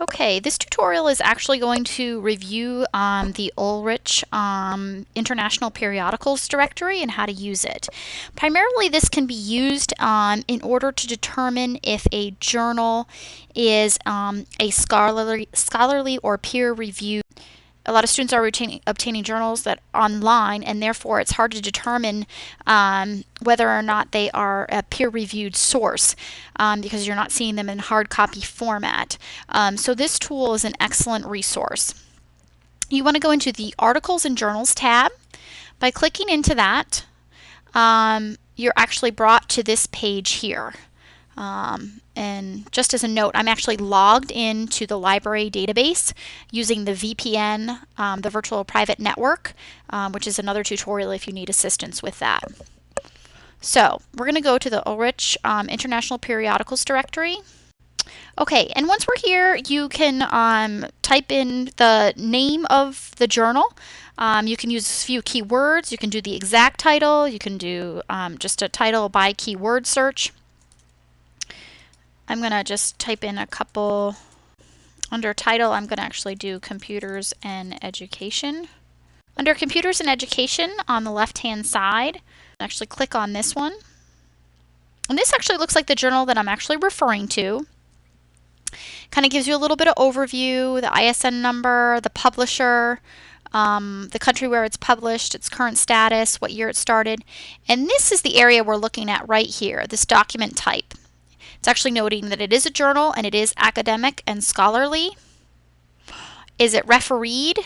Okay, this tutorial is actually going to review the Ulrich International Periodicals directory and how to use it. Primarily, this can be used in order to determine if a journal is a scholarly or peer-reviewed. A lot of students are obtaining journals that are online, and therefore it's hard to determine whether or not they are a peer-reviewed source because you're not seeing them in hard copy format. So this tool is an excellent resource. You want to go into the Articles and Journals tab. By clicking into that, you're actually brought to this page here. And just as a note, I'm actually logged into the library database using the VPN, the Virtual Private Network, which is another tutorial if you need assistance with that. So we're going to go to the Ulrich International Periodicals directory. Okay, and once we're here, you can type in the name of the journal. You can use a few keywords. You can do the exact title. You can do just a title by keyword search. I'm going to just type in a couple. Under title, I'm going to actually do Computers and Education. Under Computers and Education, on the left-hand side, actually click on this one. And this actually looks like the journal that I'm actually referring to. Kind of gives you a little bit of overview, the ISN number, the publisher, the country where it's published, its current status, what year it started. And this is the area we're looking at right here, this document type. It's actually noting that it is a journal and it is academic and scholarly. Is it refereed?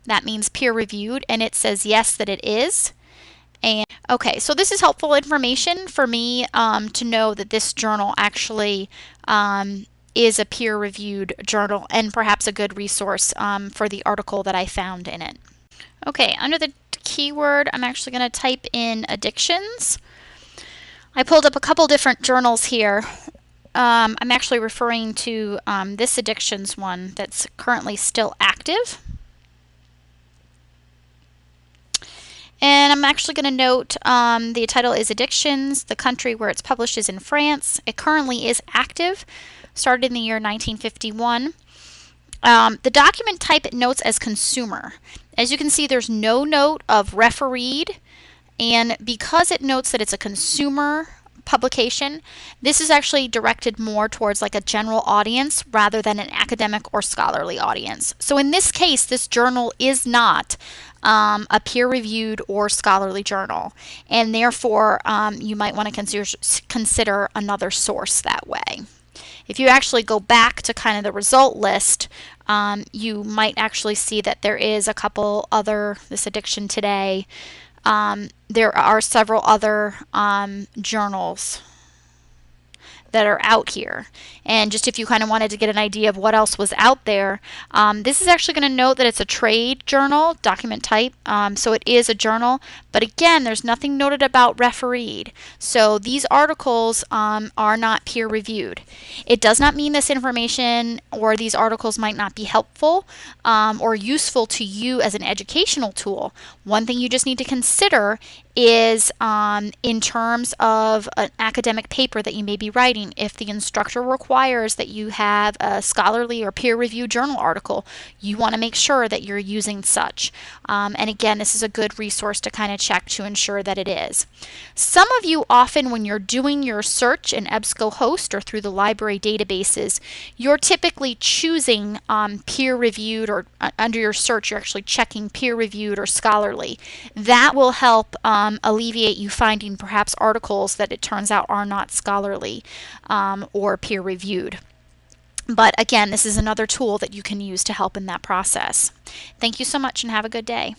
That means peer-reviewed, and it says yes that it is. And okay, so this is helpful information for me to know that this journal actually is a peer-reviewed journal and perhaps a good resource for the article that I found in it. Okay, under the keyword, I'm actually going to type in addictions. I pulled up a couple different journals here. I'm actually referring to this addictions one that's currently still active. And I'm actually going to note the title is Addictions. The country where it's published is in France. It currently is active, started in the year 1951. The document type it notes as consumer. As you can see, there's no note of refereed, and because it notes that it's a consumer publication, this is actually directed more towards like a general audience rather than an academic or scholarly audience. So in this case, this journal is not a peer-reviewed or scholarly journal, and therefore you might want to consider another source that way. If you actually go back to kind of the result list, you might actually see that there is a couple other, this Addiction Today, there are several other journals that are out here. And just if you kind of wanted to get an idea of what else was out there, this is actually going to note that it's a trade journal, document type, so it is a journal, but again, there's nothing noted about refereed. So these articles are not peer-reviewed. It does not mean this information or these articles might not be helpful or useful to you as an educational tool. One thing you just need to consider is in terms of an academic paper that you may be writing, if the instructor requires that you have a scholarly or peer-reviewed journal article, you want to make sure that you're using such. And again, this is a good resource to kind of check to ensure that it is. Some of you often, when you're doing your search in EBSCOhost or through the library databases, you're typically choosing peer-reviewed, or under your search you're actually checking peer-reviewed or scholarly. That will help alleviate you finding perhaps articles that it turns out are not scholarly or peer-reviewed. But again, this is another tool that you can use to help in that process. Thank you so much and have a good day.